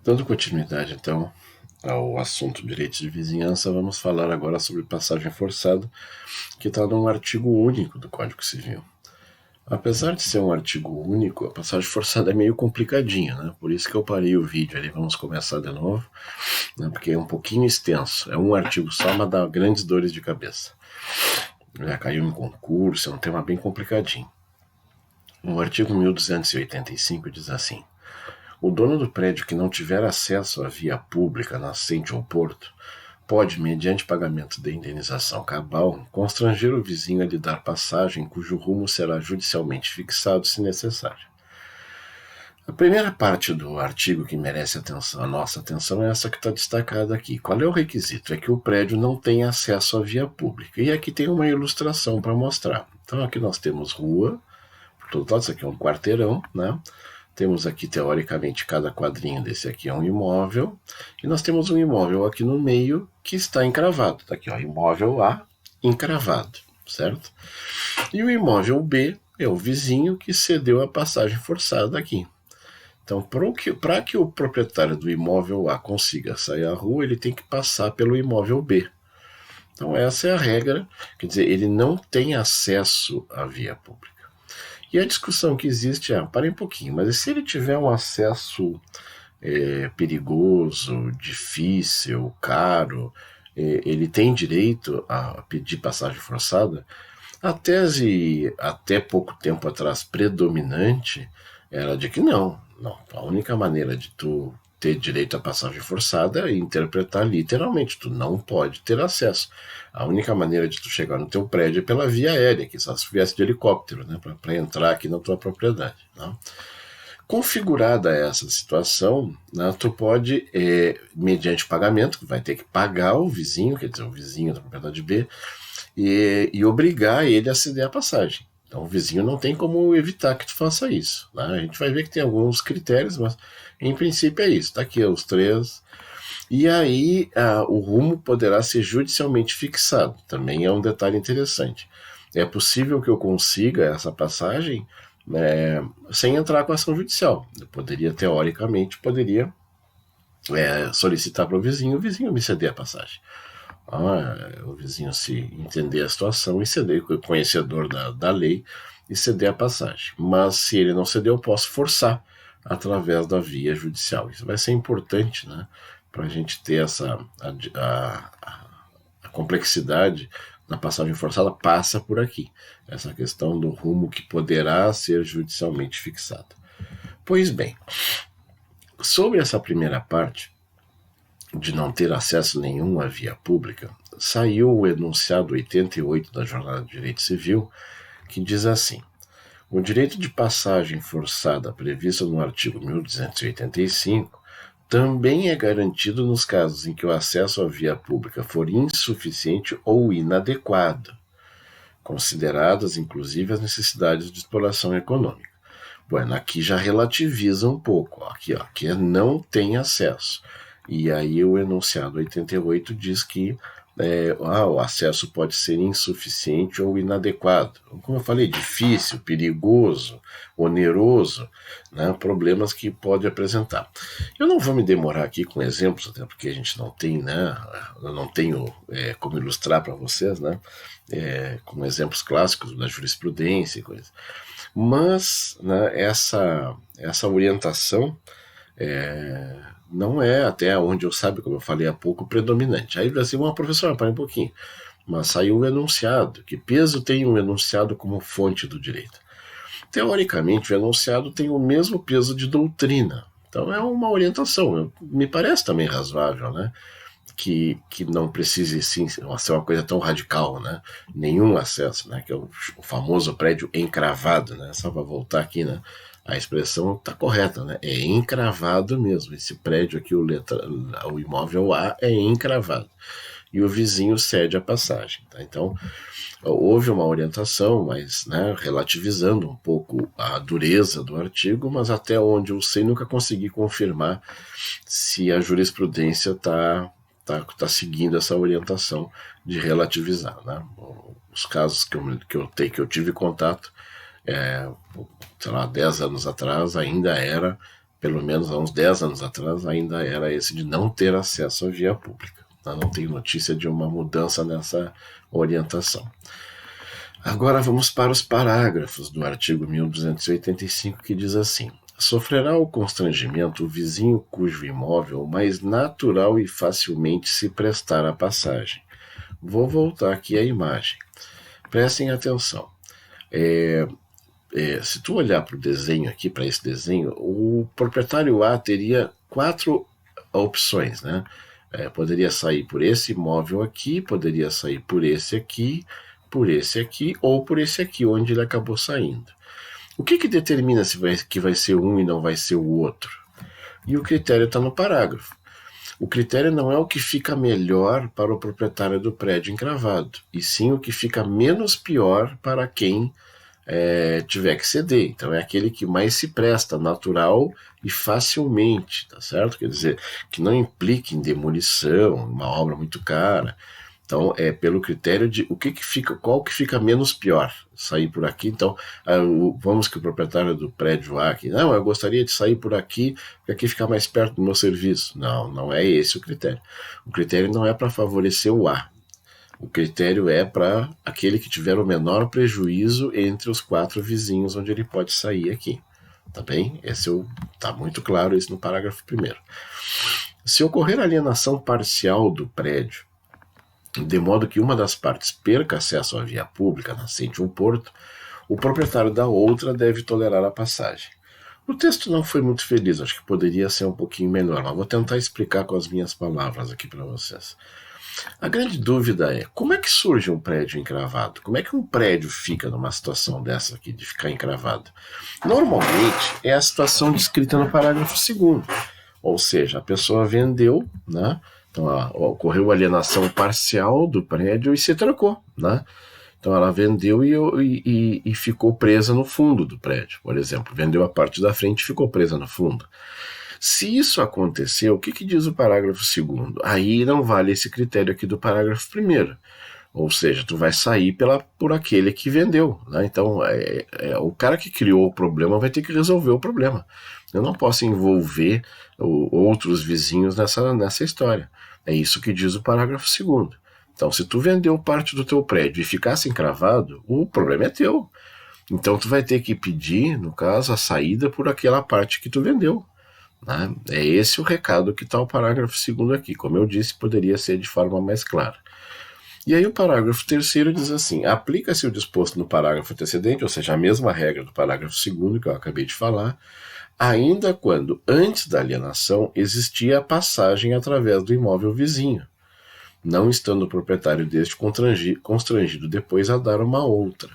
Dando continuidade, então, ao assunto direitos de vizinhança, vamos falar agora sobre passagem forçada, que está num artigo único do Código Civil. Apesar de ser um artigo único, a passagem forçada é meio complicadinha, né? Por isso que eu parei o vídeo ali, vamos começar de novo, né? Porque é um pouquinho extenso, é um artigo só, mas dá grandes dores de cabeça. Já caiu em concurso, é um tema bem complicadinho. O artigo 1285 diz assim: o dono do prédio que não tiver acesso à via pública nascente ou porto pode, mediante pagamento de indenização cabal, constranger o vizinho a lhe dar passagem cujo rumo será judicialmente fixado, se necessário. A primeira parte do artigo que merece a nossa atenção é essa que está destacada aqui. Qual é o requisito? É que o prédio não tenha acesso à via pública. E aqui tem uma ilustração para mostrar. Então aqui nós temos rua, por todo lado, isso aqui é um quarteirão, né? Temos aqui, teoricamente, cada quadrinho desse aqui é um imóvel. E nós temos um imóvel aqui no meio que está encravado. Está aqui, ó, imóvel A encravado, certo? E o imóvel B é o vizinho que cedeu a passagem forçada aqui. Então, para que o proprietário do imóvel A consiga sair à rua, ele tem que passar pelo imóvel B. Então, essa é a regra. Quer dizer, ele não tem acesso à via pública. E a discussão que existe é, parem um pouquinho, mas se ele tiver um acesso perigoso, difícil, caro, ele tem direito a pedir passagem forçada? A tese, até pouco tempo atrás, predominante, era de que não. A única maneira de tu ter direito à passagem forçada é interpretar literalmente, tu não pode ter acesso. A única maneira de tu chegar no teu prédio é pela via aérea, que só se viesse de helicóptero, né, para entrar aqui na tua propriedade. Né? Configurada essa situação, né, tu pode, mediante pagamento, vai ter que pagar o vizinho, quer dizer, o vizinho da propriedade B, e obrigar ele a ceder a passagem. Então o vizinho não tem como evitar que tu faça isso. Né? A gente vai ver que tem alguns critérios, mas em princípio é isso. Está aqui os três. E aí o rumo poderá ser judicialmente fixado. Também é um detalhe interessante. É possível que eu consiga essa passagem sem entrar com ação judicial. Eu poderia, teoricamente, solicitar para o vizinho me ceder a passagem. O vizinho se entender a situação e ceder, conhecedor da lei, e ceder a passagem. Mas se ele não ceder, eu posso forçar através da via judicial. Isso vai ser importante, né, para a gente ter a complexidade da passagem forçada passa por aqui. Essa questão do rumo que poderá ser judicialmente fixado. Pois bem, sobre essa primeira parte, de não ter acesso nenhum à via pública, saiu o enunciado 88 da Jornada do Direito Civil, que diz assim: o direito de passagem forçada previsto no artigo 1285 também é garantido nos casos em que o acesso à via pública for insuficiente ou inadequado, consideradas inclusive as necessidades de exploração econômica. Bueno, aqui já relativiza um pouco, aqui não tem acesso. E aí o enunciado 88 diz que o acesso pode ser insuficiente ou inadequado. Como eu falei, difícil, perigoso, oneroso, né, problemas que pode apresentar. Eu não vou me demorar aqui com exemplos, até porque a gente não tem, né, eu não tenho como ilustrar para vocês, né, com exemplos clássicos da jurisprudência e coisas. Mas, né, essa orientação não é, até onde eu sabe, como eu falei há pouco, predominante. Aí assim, professor, para um pouquinho, mas saiu um enunciado. Que peso tem um enunciado como fonte do direito? Teoricamente, o enunciado tem o mesmo peso de doutrina. Então é uma orientação, me parece também razoável, né? Que não precise sim ser uma coisa tão radical, né? Nenhum acesso, né? Que é o famoso prédio encravado, né? Só para voltar aqui, né? A expressão está correta, né? É encravado mesmo. Esse prédio aqui, o imóvel A, é encravado. E o vizinho cede a passagem. Tá? Então, houve uma orientação, mas, né, relativizando um pouco a dureza do artigo, mas até onde eu sei, nunca consegui confirmar se a jurisprudência está seguindo essa orientação de relativizar. Né? Os casos que eu tive contato, sei lá, 10 anos atrás, ainda era pelo menos há uns 10 anos atrás, ainda era esse de não ter acesso à via pública. Não tenho notícia de uma mudança nessa orientação. Agora vamos para os parágrafos do artigo 1285, que diz assim: sofrerá o constrangimento o vizinho cujo imóvel mais natural e facilmente se prestar à passagem. Vou voltar aqui à imagem. Prestem atenção. Se tu olhar para o desenho aqui, para esse desenho, o proprietário A teria 4 opções, né? Poderia sair por esse imóvel aqui, poderia sair por esse aqui ou por esse aqui, onde ele acabou saindo. O que determina que vai ser um e não vai ser o outro? E o critério está no parágrafo. O critério não é o que fica melhor para o proprietário do prédio encravado, e sim o que fica menos pior para quem tiver que ceder. Então é aquele que mais se presta, natural e facilmente, tá certo? Quer dizer, que não implique em demolição, uma obra muito cara. Então é pelo critério de qual que fica menos pior, sair por aqui. Então vamos que o proprietário do prédio A aqui, não, eu gostaria de sair por aqui, porque aqui fica mais perto do meu serviço. Não, não é esse o critério. O critério não é para favorecer o A. O critério é para aquele que tiver o menor prejuízo entre os 4 vizinhos onde ele pode sair aqui. Tá bem? Tá muito claro isso no parágrafo 1º. Se ocorrer alienação parcial do prédio, de modo que uma das partes perca acesso à via pública, nascente um porto, o proprietário da outra deve tolerar a passagem. O texto não foi muito feliz, acho que poderia ser um pouquinho melhor, mas vou tentar explicar com as minhas palavras aqui para vocês. A grande dúvida é, como é que surge um prédio encravado? Como é que um prédio fica numa situação dessa aqui, de ficar encravado? Normalmente é a situação descrita no parágrafo 2º, ou seja, a pessoa vendeu, né? Então ocorreu alienação parcial do prédio e se trocou, né? Então ela vendeu e ficou presa no fundo do prédio, por exemplo. Vendeu a parte da frente e ficou presa no fundo. Se isso aconteceu, o que diz o parágrafo 2º? Aí não vale esse critério aqui do parágrafo 1º. Ou seja, tu vai sair por aquele que vendeu, né? Então o cara que criou o problema vai ter que resolver o problema. Eu não posso envolver outros vizinhos nessa história. É isso que diz o parágrafo 2º. Então, se tu vendeu parte do teu prédio e ficasse encravado, o problema é teu. Então, tu vai ter que pedir, no caso, a saída por aquela parte que tu vendeu, né? É esse o recado que está o parágrafo 2º aqui. Como eu disse, poderia ser de forma mais clara. E aí o parágrafo 3º diz assim: aplica-se o disposto no parágrafo antecedente, ou seja, a mesma regra do parágrafo 2º que eu acabei de falar, ainda quando, antes da alienação, existia a passagem através do imóvel vizinho, não estando o proprietário deste constrangido depois a dar uma outra.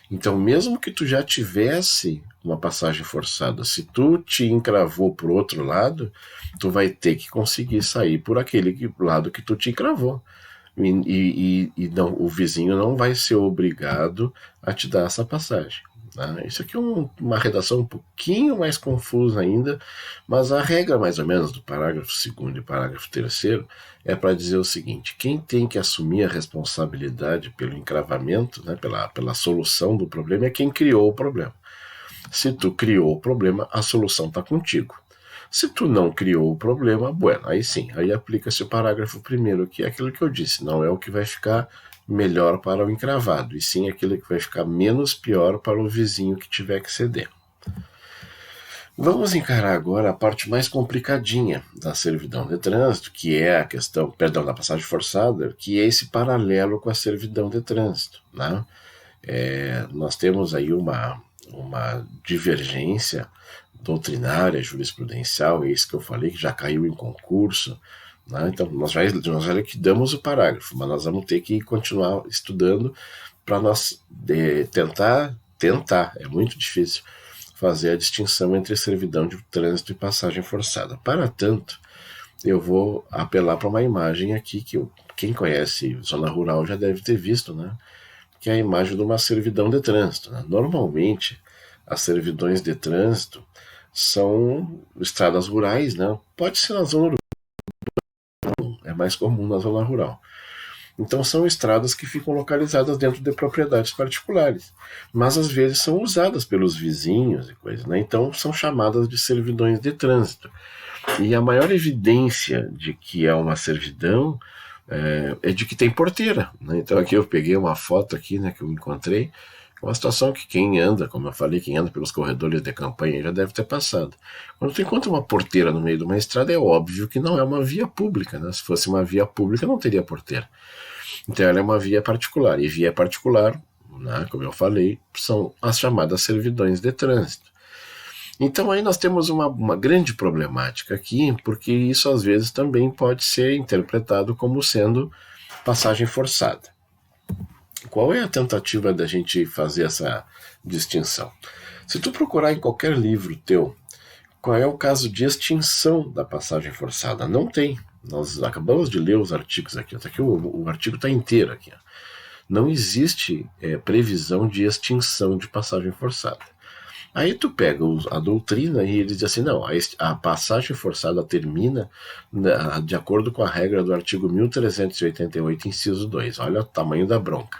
Então, mesmo que tu já tivesse uma passagem forçada, se tu te encravou por outro lado, tu vai ter que conseguir sair por aquele lado que tu te encravou. E não, o vizinho não vai ser obrigado a te dar essa passagem. Né? Isso aqui é uma redação um pouquinho mais confusa ainda, mas a regra mais ou menos do parágrafo 2º e parágrafo 3º é para dizer o seguinte: quem tem que assumir a responsabilidade pelo encravamento, né, pela solução do problema, é quem criou o problema. Se tu criou o problema, a solução está contigo. Se tu não criou o problema, bueno, aí sim, aí aplica-se o parágrafo 1º, que é aquilo que eu disse, não é o que vai ficar melhor para o encravado, e sim aquilo que vai ficar menos pior para o vizinho que tiver que ceder. Vamos encarar agora a parte mais complicadinha da servidão de trânsito, que é a questão, da passagem forçada, que é esse paralelo com a servidão de trânsito, né? Nós temos aí uma divergência doutrinária, jurisprudencial, é isso que eu falei, que já caiu em concurso, né? Então nós já liquidamos o parágrafo, mas nós vamos ter que continuar estudando para nós tentar, é muito difícil, fazer a distinção entre servidão de trânsito e passagem forçada. Para tanto, eu vou apelar para uma imagem aqui que quem conhece zona rural já deve ter visto, né? Que é a imagem de uma servidão de trânsito, né? Normalmente, as servidões de trânsito são estradas rurais, né? Pode ser na zona urbana, é mais comum na zona rural. Então são estradas que ficam localizadas dentro de propriedades particulares, mas às vezes são usadas pelos vizinhos e coisas, né? Então são chamadas de servidões de trânsito. E a maior evidência de que é uma servidão é de que tem porteira, né? Então aqui eu peguei uma foto aqui, né, que eu encontrei, uma situação que quem anda, como eu falei, quem anda pelos corredores de campanha já deve ter passado. Quando tu encontra uma porteira no meio de uma estrada, é óbvio que não é uma via pública, né? Se fosse uma via pública, não teria porteira. Então ela é uma via particular, e via particular, né, como eu falei, são as chamadas servidões de trânsito. Então aí nós temos uma grande problemática aqui, porque isso às vezes também pode ser interpretado como sendo passagem forçada. Qual é a tentativa da gente fazer essa distinção? Se tu procurar em qualquer livro teu, qual é o caso de extinção da passagem forçada? Não tem. Nós acabamos de ler os artigos aqui. Até aqui o artigo está inteiro aqui. Não existe previsão de extinção de passagem forçada. Aí tu pega a doutrina e eles dizem assim, não, a passagem forçada termina de acordo com a regra do artigo 1388, inciso 2. Olha o tamanho da bronca.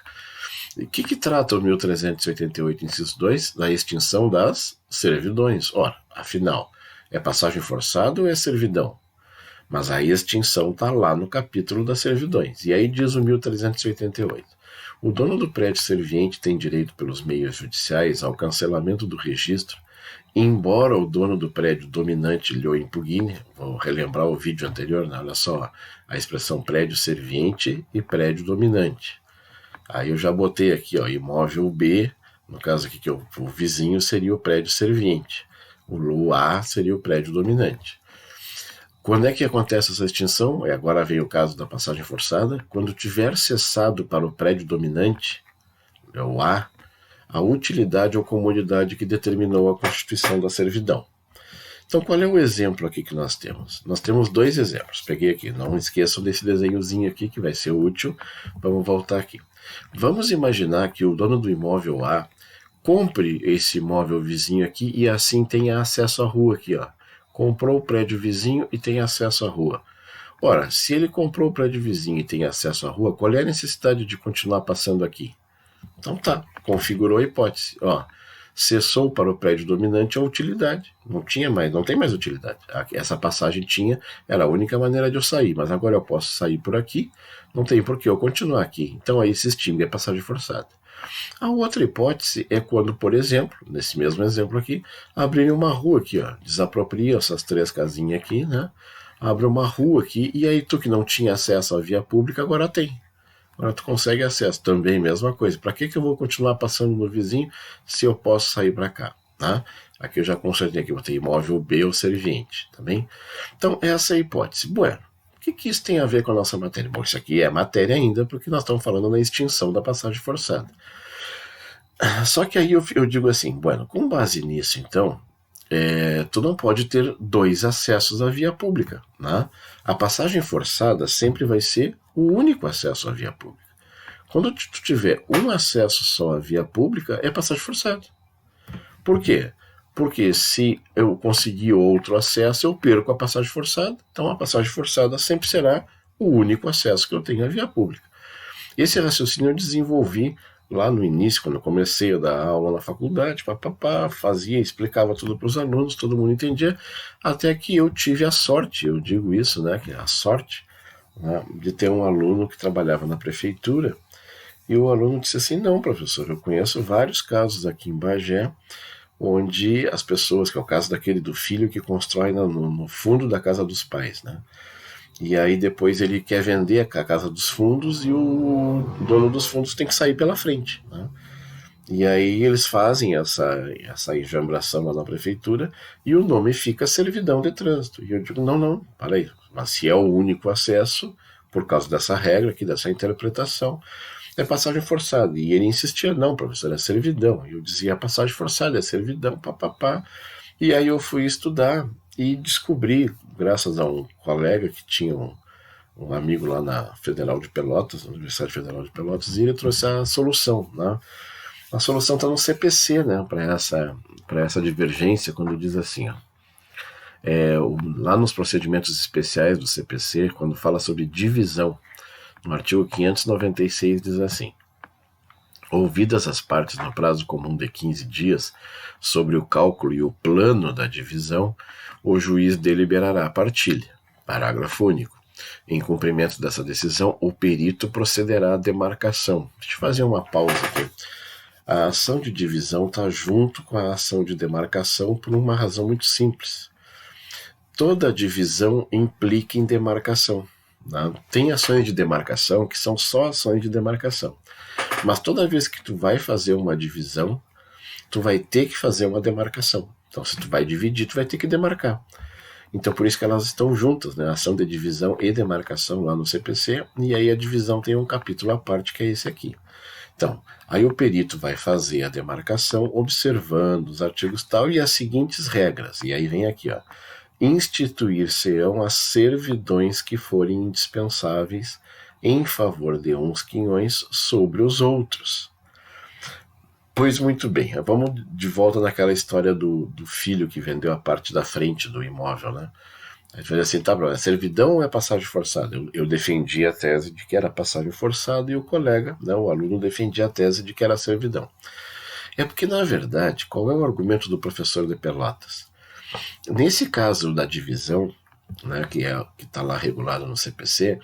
O que trata o 1388, inciso 2? Da extinção das servidões. Ora, afinal, é passagem forçada ou é servidão? Mas a extinção está lá no capítulo das servidões. E aí diz o 1388. O dono do prédio serviente tem direito pelos meios judiciais ao cancelamento do registro, embora o dono do prédio dominante lhe o impugne. Vou relembrar o vídeo anterior, né? Olha só, a expressão prédio serviente e prédio dominante. Aí eu já botei aqui, ó, imóvel B, no caso aqui que o vizinho seria o prédio serviente, o A seria o prédio dominante. Quando é que acontece essa extinção? E agora vem o caso da passagem forçada. Quando tiver cessado para o prédio dominante, é o A, a utilidade ou comodidade que determinou a constituição da servidão. Então, qual é o exemplo aqui que nós temos? Nós temos dois exemplos. Peguei aqui, não esqueçam desse desenhozinho aqui que vai ser útil. Vamos voltar aqui. Vamos imaginar que o dono do imóvel A compre esse imóvel vizinho aqui e assim tenha acesso à rua aqui, ó. Comprou o prédio vizinho e tem acesso à rua. Ora, se ele comprou o prédio vizinho e tem acesso à rua, qual é a necessidade de continuar passando aqui? Então tá, configurou a hipótese. Ó, cessou para o prédio dominante a utilidade. Não tem mais utilidade. Essa passagem era a única maneira de eu sair, mas agora eu posso sair por aqui, não tem por que eu continuar aqui. Então aí se extingue a passagem forçada. A outra hipótese é quando, por exemplo, nesse mesmo exemplo aqui, abrirem uma rua aqui, ó, desapropriam essas 3 casinhas aqui, né? Abre uma rua aqui e aí tu que não tinha acesso à via pública agora tem. Agora tu consegue acesso. Também mesma coisa. Para que eu vou continuar passando no vizinho se eu posso sair para cá? Tá? Aqui eu já consertei aqui, botei imóvel B ou serviente, tá bem? Então essa é a hipótese. Bueno, o que isso tem a ver com a nossa matéria? Bom, isso aqui é matéria ainda, porque nós estamos falando da extinção da passagem forçada. Só que aí eu digo assim, bueno, com base nisso, então, tu não pode ter 2 acessos à via pública. Né? A passagem forçada sempre vai ser o único acesso à via pública. Quando tu tiver um acesso só à via pública, é passagem forçada. Por quê? Porque se eu conseguir outro acesso, eu perco a passagem forçada. Então a passagem forçada sempre será o único acesso que eu tenho à via pública. Esse raciocínio eu desenvolvi lá no início, quando eu comecei a dar aula na faculdade, explicava tudo para os alunos, todo mundo entendia, até que eu tive a sorte, eu digo isso, né, que é a sorte, né, de ter um aluno que trabalhava na prefeitura, e o aluno disse assim, não, professor, eu conheço vários casos aqui em Bagé, onde as pessoas, que é o caso daquele do filho que constrói no fundo da casa dos pais, né, e aí depois ele quer vender a casa dos fundos e o dono dos fundos tem que sair pela frente. Né? E aí eles fazem essa enjambração lá na prefeitura e o nome fica servidão de trânsito. E eu digo, não, para aí. Mas se é o único acesso, por causa dessa regra aqui, dessa interpretação, é passagem forçada. E ele insistia, não, professor, é servidão. E eu dizia, passagem forçada é servidão, papapá. E aí eu fui estudar e descobri, graças a um colega que tinha um amigo lá na Federal de Pelotas, na Universidade Federal de Pelotas, e ele trouxe a solução. Né? A solução está no CPC, né, para essa divergência, quando diz assim, ó, lá nos procedimentos especiais do CPC, quando fala sobre divisão No artigo 596 diz assim: ouvidas as partes no prazo comum de 15 dias sobre o cálculo e o plano da divisão, o juiz deliberará a partilha. Parágrafo único. Em cumprimento dessa decisão, o perito procederá à demarcação. Deixa eu fazer uma pausa aqui. A ação de divisão está junto com a ação de demarcação por uma razão muito simples. Toda divisão implica em demarcação. Né? Tem ações de demarcação que são só ações de demarcação. Mas toda vez que tu vai fazer uma divisão, tu vai ter que fazer uma demarcação. Então, se tu vai dividir, tu vai ter que demarcar. Então, por isso que elas estão juntas, né? Ação de divisão e demarcação lá no CPC, e aí a divisão tem um capítulo à parte, que é esse aqui. Então, aí o perito vai fazer a demarcação observando os artigos tal e as seguintes regras. E aí vem aqui, ó. Instituir-se-ão as servidões que forem indispensáveis em favor de uns quinhões sobre os outros. Pois muito bem, vamos de volta naquela história do filho que vendeu a parte da frente do imóvel, né? A gente vai dizer assim, tá, é servidão ou é passagem forçada? Eu defendi a tese de que era passagem forçada e o colega, né, o aluno, defendia a tese de que era servidão. É porque, na verdade, qual é o argumento do professor de Pelotas? Nesse caso da divisão, né, que está lá regulado no CPC,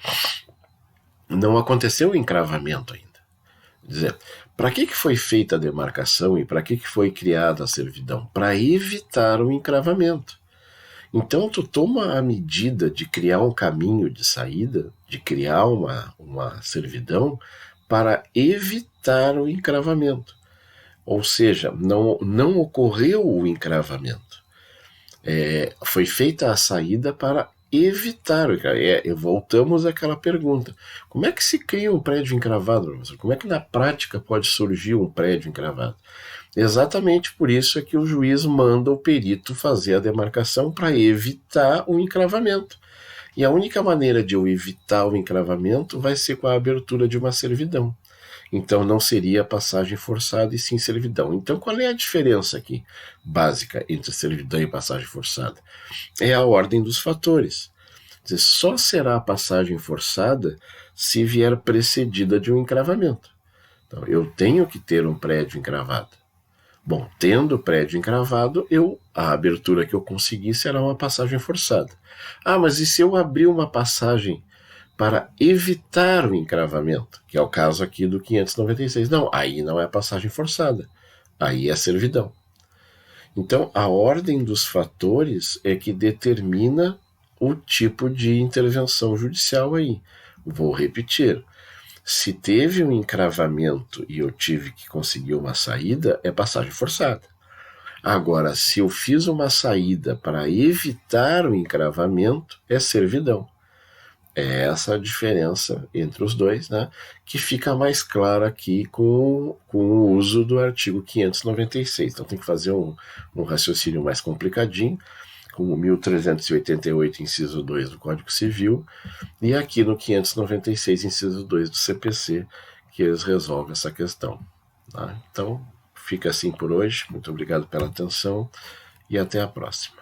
não aconteceu o encravamento ainda. Quer dizer, para que foi feita a demarcação e para que foi criada a servidão? Para evitar o encravamento. Então, tu toma a medida de criar um caminho de saída, de criar uma servidão para evitar o encravamento. Ou seja, não ocorreu o encravamento. Foi feita a saída para evitar. Voltamos àquela pergunta. Como é que se cria um prédio encravado, professor? Como é que na prática pode surgir um prédio encravado? Exatamente por isso é que o juiz manda o perito fazer a demarcação para evitar o encravamento. E a única maneira de eu evitar o encravamento vai ser com a abertura de uma servidão. Então não seria passagem forçada e sim servidão. Então qual é a diferença aqui básica entre servidão e passagem forçada? É a ordem dos fatores. Quer dizer, só será passagem forçada se vier precedida de um encravamento. Então eu tenho que ter um prédio encravado. Bom, tendo o prédio encravado, a abertura que eu conseguir será uma passagem forçada. Ah, mas e se eu abrir uma passagem para evitar o encravamento, que é o caso aqui do 596? Não, aí não é passagem forçada, aí é servidão. Então, a ordem dos fatores é que determina o tipo de intervenção judicial aí. Vou repetir. Se teve um encravamento e eu tive que conseguir uma saída, é passagem forçada. Agora, se eu fiz uma saída para evitar o encravamento, é servidão. É essa a diferença entre os dois, né, que fica mais clara aqui com o uso do artigo 596. Então tem que fazer um raciocínio mais complicadinho, com o 1388, inciso 2 do Código Civil, e aqui no 596, inciso 2 do CPC, que eles resolvem essa questão. Tá? Então, fica assim por hoje. Muito obrigado pela atenção e até a próxima.